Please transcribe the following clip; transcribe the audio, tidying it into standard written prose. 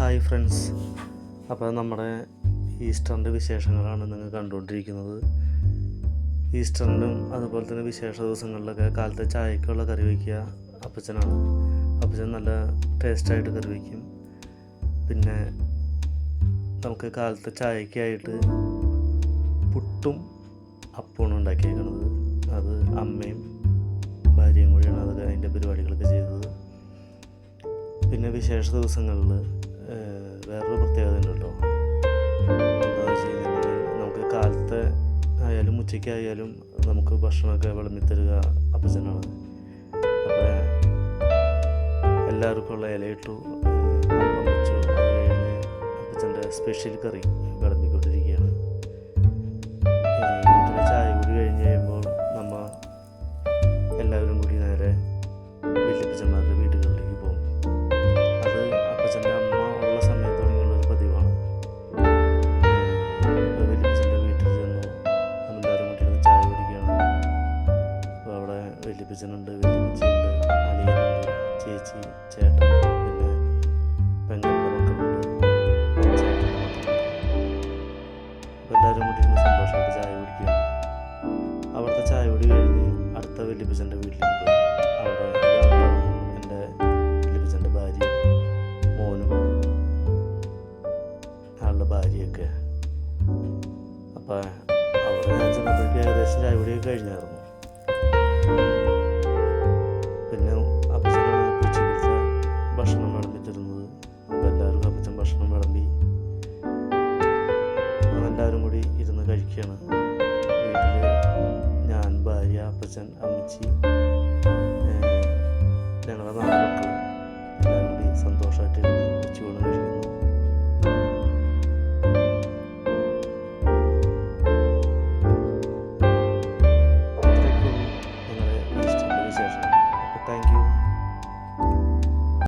Hi friends, അപ്പോൾ നമ്മുടെ ഈസ്റ്ററിൻ്റെ വിശേഷങ്ങളാണ് നിങ്ങൾ കണ്ടുകൊണ്ടിരിക്കുന്നത്. ഈസ്റ്ററിനും അതുപോലെ തന്നെ വിശേഷ ദിവസങ്ങളിലൊക്കെ കാലത്തെ ചായക്കുള്ള കറി വയ്ക്കുക അപ്പച്ചനാണ്. അപ്പച്ചൻ നല്ല ടേസ്റ്റായിട്ട് കറി വയ്ക്കും. പിന്നെ നമുക്ക് കാലത്തെ ചായക്കായിട്ട് പുട്ടും അപ്പമാണ് ഉണ്ടാക്കിയേക്കുന്നത്. അത് അമ്മയും ഭാര്യയും കൂടിയാണ് അതൊക്കെ അതിൻ്റെ പരിപാടികളൊക്കെ ചെയ്തത്. പിന്നെ വിശേഷ ദിവസങ്ങളിൽ വേറൊരു പ്രത്യേകത ഉണ്ട് കേട്ടോ. എന്താണെന്ന് വെച്ച് കഴിഞ്ഞിട്ടുണ്ടെങ്കിൽ നമുക്ക് കാലത്തെ ആയാലും ഉച്ചയ്ക്കായാലും നമുക്ക് ഭക്ഷണമൊക്കെ വിളമ്പിത്തരിക അപ്പച്ചനാണ്. അപ്പോൾ എല്ലാവർക്കും ഉള്ള ഇലയിട്ടു, അപ്പം വെച്ചു, അത് കഴിഞ്ഞ് അപ്പച്ചൻ്റെ സ്പെഷ്യൽ കറി വിളമ്പിക്കൊണ്ടിരിക്കുകയാണ്. വീട്ടിലെ ചായ കൂടി കഴിഞ്ഞ് കഴിയുമ്പോൾ നമ്മൾ എല്ലാവരും കൂടി നേരെ വല്യപ്പച്ചന്മാരുടെ വീടുകളിലേക്ക് പോകും. അത് അപ്പച്ചൻ്റെ അമ്മ ഉള്ള സമയത്ത് തുടങ്ങിയുള്ളൊരു പതിവാണ്. വല്യപ്പച്ചൻ്റെ വീട്ടിൽ ചെന്നു എല്ലാവരും കൂടി ഇരുന്ന് ചായ കുടിക്കുകയാണ്. അപ്പോൾ അവിടെ വല്യപ്പച്ചനുണ്ട്, വല്യമ്മച്ചിയുണ്ട്, അളിയനുണ്ട്, ചേച്ചി, ചേട്ടൻ, പിന്നെ പെങ്ങളുടെ മക്കളുണ്ട്, ചേട്ടൻ്റെ മക്കളുണ്ട്. അപ്പോൾ എല്ലാവരും കൂടി ഇരുന്ന് സന്തോഷമായിട്ട് ചായ കുടിക്കുകയാണ്. അവിടുത്തെ ചായ കുടി കഴിഞ്ഞ് അടുത്ത വല്യപ്പച്ചൻ്റെ വീട്ടിലേക്ക് പോയി. അവിടെ എൻ്റെ വല്യപ്പച്ചൻ്റെ ഭാര്യ, മോനും ആളുടെ ഭാര്യയൊക്കെ. അപ്പം അവിടെ ഞാൻ ചെന്നപ്പോഴേക്കും ഏകദേശം ചായ കുടിയൊക്കെ കഴിഞ്ഞായിരുന്നു. പിന്നെ അപ്പച്ചനാണ് ഉച്ചക്കലത്തെ ഭക്ഷണം വിളമ്പിച്ചിരുന്നത്. അപ്പോൾ എല്ലാവർക്കും അപ്പച്ചൻ ഭക്ഷണം വിളമ്പി എല്ലാവരും കൂടി ഇരുന്ന് കഴിക്കുകയാണ്. വീട്ടിൽ ഞാൻ, ഭാര്യ, അപ്പച്ചൻ, അമ്മച്ചി, ഞങ്ങളുടെ 4 മക്കൾ എല്ലാവരും കൂടി സന്തോഷമായിട്ടിരുന്ന് ഉച്ചയൂണ് കഴിക്കുന്നു. അത്രയൊക്കെയുള്ളൂ ഞങ്ങളുടെ ഈസ്റ്ററിൻ്റെ വിശേഷം. അപ്പോൾ താങ്ക് യു.